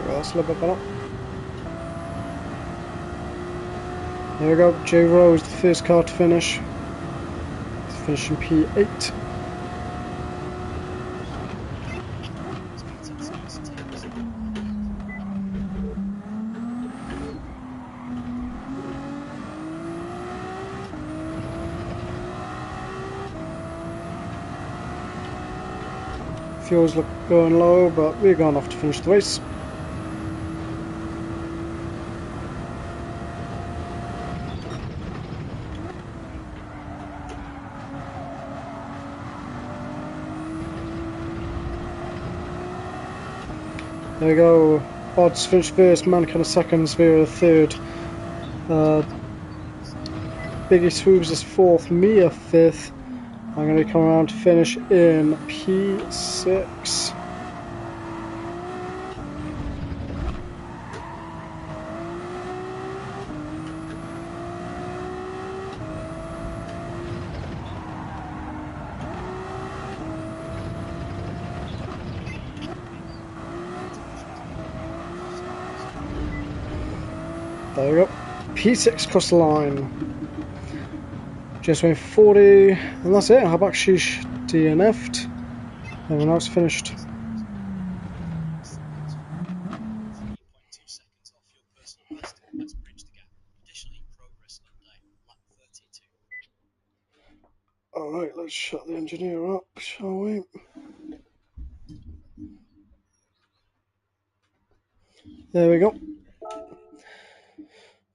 That's a little bit better. There we go. Gt3 is the first car to finish. It's finishing P8. Fuels look going low, but we're going off to finish the race. There we go. Odds finished first, Mankind second, Sphere third. Biggie Swoobs is fourth, Mia fifth. I'm going to come around to finish in P6. There we go. P6 across the line. Just went 40, and that's it. Habakshish DNF'd. Everyone else finished. Alright, let's shut the engineer up, shall we? There we go.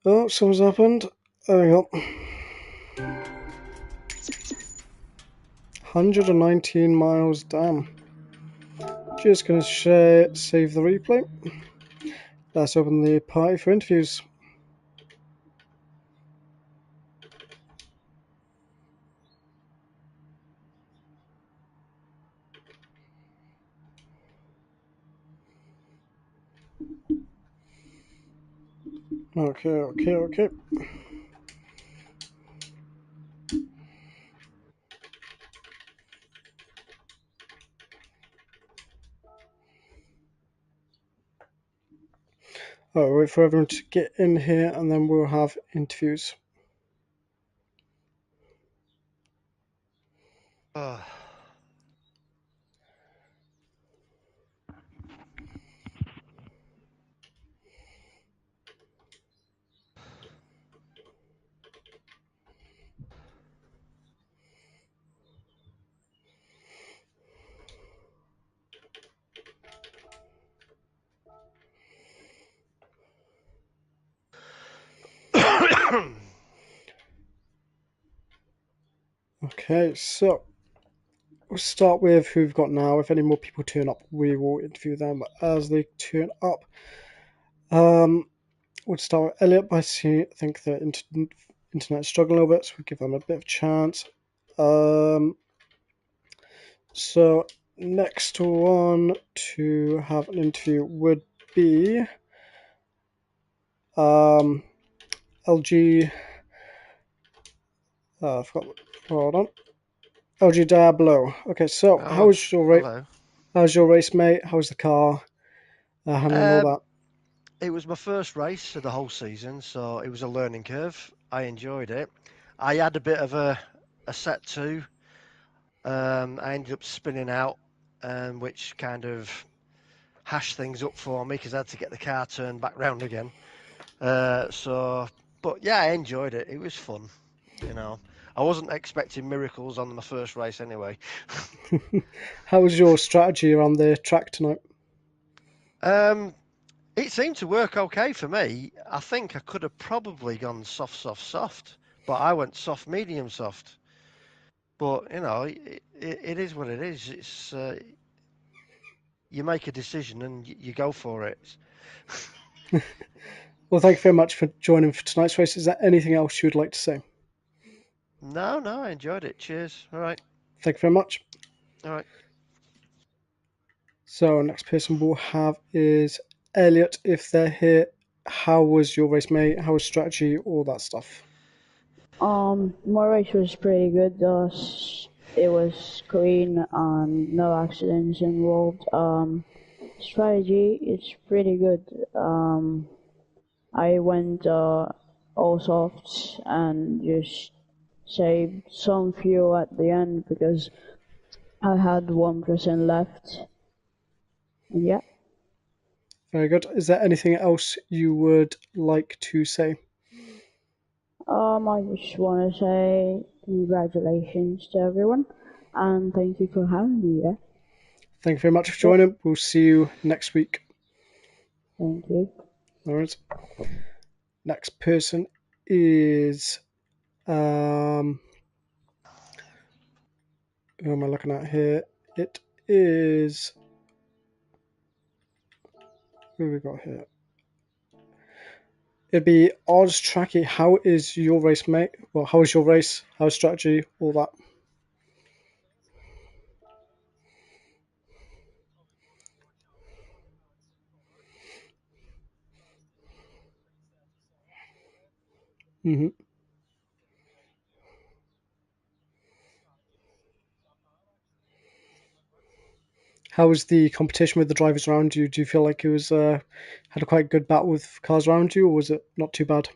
Oh, something's happened. There we go. 119 miles, damn. Just gonna save the replay. Let's open the party for interviews. Okay. I'll wait for everyone to get in here and then we'll have interviews. Okay, so we'll start with who we've got now. If any more people turn up, we will interview them as they turn up. We'll start with Elliot by I think the internet's struggling a little bit, so we'll give them a bit of a chance. So next one to have an interview would be LG. I forgot. Hold on. LG Diablo. Okay, so Oh, hello. how's your race, mate? How's the car? Handling all Um, that. it was my first race of the whole season, so it was a learning curve. I enjoyed it. I had a bit of a set two. I ended up spinning out, which kind of hashed things up for me because I had to get the car turned back round again. But yeah, I enjoyed it. It was fun. You know, I wasn't expecting miracles on my first race anyway. How was your strategy around the track tonight? Um, It seemed to work okay for me. I think I could have probably gone soft, soft, soft, but I went soft, medium, soft. But you know, it is what it is. It's you make a decision and you go for it. Well, thank you very much for joining for tonight's race. Is there anything else you would like to say? No, I enjoyed it. Cheers. All right, Thank you very much. all right. So next person we'll have is Elliot. If they're here, how was your race, mate? How was strategy? All that stuff. My race was pretty good. It was clean and no accidents involved. Strategy is pretty good. I went all softs and just saved some fuel at the end because I had 1% left. And yeah. Very good. Is there anything else you would like to say? I just want to say congratulations to everyone and thank you for having me. Yeah. Thank you very much for joining. We'll see you next week. Thank you. All right. Next person is who am I looking at here? It is who we got here. It'd be Oz Tracky. How is your race, mate? Well, how was your race? How's strategy? All that. Mm-hmm. How was the competition with the drivers around you? Do you feel like it was had a quite good battle with cars around you, or was it not too bad?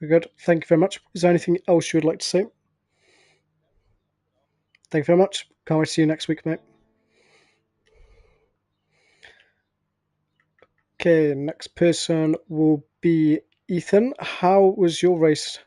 Very good. Thank you very much. Is there anything else you would like to say? Thank you very much. Can't wait to see you next week, mate. Okay, next person will be Ethan. How was your race?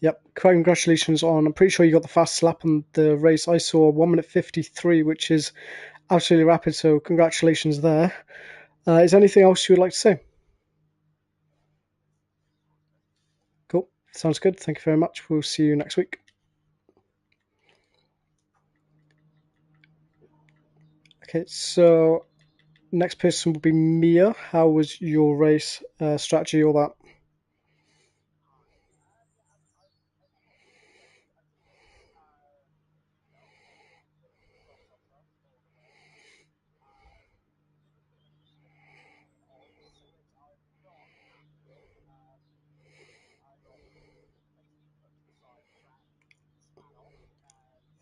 Yep, congratulations on. I'm pretty sure you got the fast lap on the race. I saw 1 minute 53, which is absolutely rapid. So congratulations there. Is there anything else you would like to say? Cool. Sounds good. Thank you very much. We'll see you next week. Okay, so next person will be Mia. How was your race strategy, all that?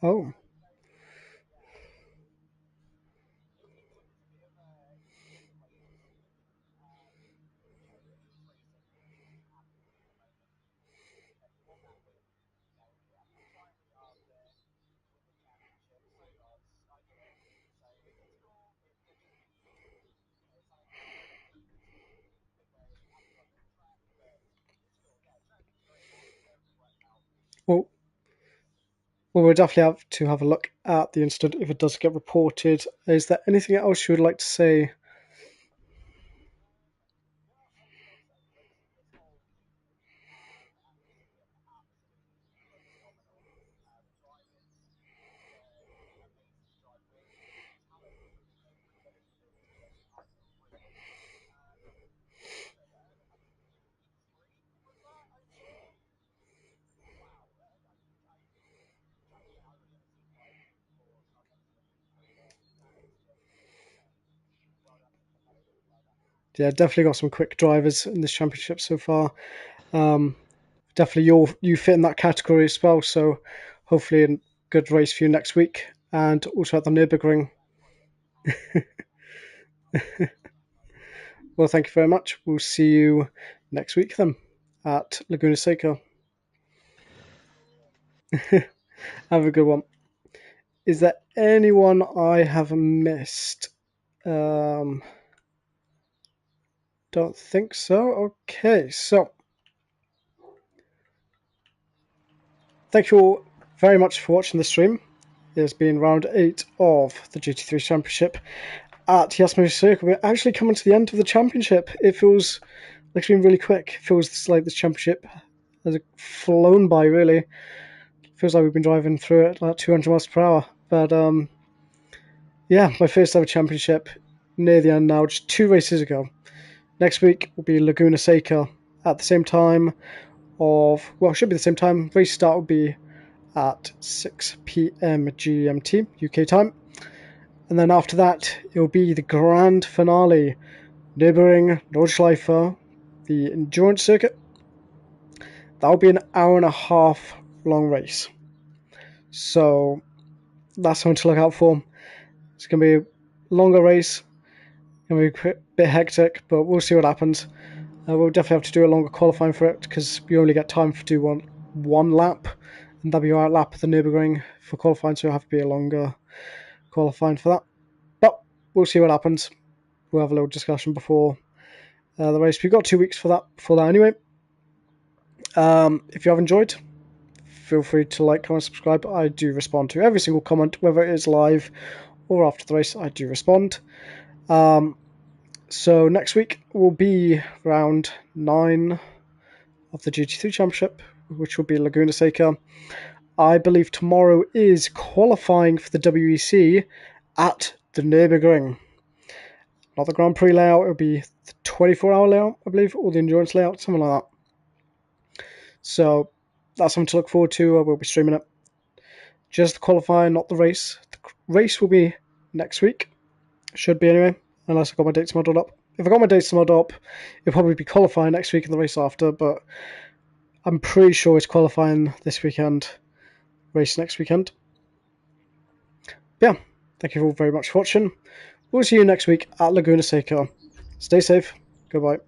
Oh, Well, we'll definitely have to have a look at the incident if it does get reported. Is there anything else you would like to say? Yeah, definitely got some quick drivers in this championship so far. Definitely you fit in that category as well, so hopefully a good race for you next week, and also at the Nürburgring. Well, thank you very much. We'll see you next week then at Laguna Seca. Have a good one. Is there anyone I have missed? Don't think so. Okay, so thank you all very much for watching the stream. It has been round 8 of the GT3 Championship at Yasmo Circle. We're actually coming to the end of the championship. It feels like it's been really quick. It feels like this championship has flown by, really. It feels like we've been driving through it like 200 miles per hour. But yeah, my first ever championship, near the end now, just 2 races ago. Next week will be Laguna Seca at the same time of, well, it should be the same time. Race start will be at 6 p.m. GMT, UK time. And then after that, it will be the grand finale, Nürburgring Nordschleife, the endurance circuit. That will be an hour and a half long race. So that's something to look out for. It's going to be a longer race. It's going to be a bit hectic, but we'll see what happens. We'll definitely have to do a longer qualifying for it because we only get time to do one lap. And that'll be our lap at the Nürburgring for qualifying, so it'll have to be a longer qualifying for that. But we'll see what happens. We'll have a little discussion before the race. We've got 2 weeks for that anyway. If you have enjoyed, feel free to like, comment, subscribe. I do respond to every single comment, whether it is live or after the race. I do respond. So next week will be round 9 of the GT3 Championship, which will be Laguna Seca. I believe tomorrow is qualifying for the WEC at the Nürburgring. Not the Grand Prix layout, it'll be the 24-hour layout, I believe, or the endurance layout, something like that. So that's something to look forward to. I will be streaming it. Just the qualifying, not the race. The race will be next week. Should be anyway, unless I got my dates muddled up. If I got my dates muddled up, it'll probably be qualifying next week and the race after, but I'm pretty sure it's qualifying this weekend, race next weekend. Yeah, thank you all very much for watching. We'll see you next week at Laguna Seca. Stay safe. Goodbye.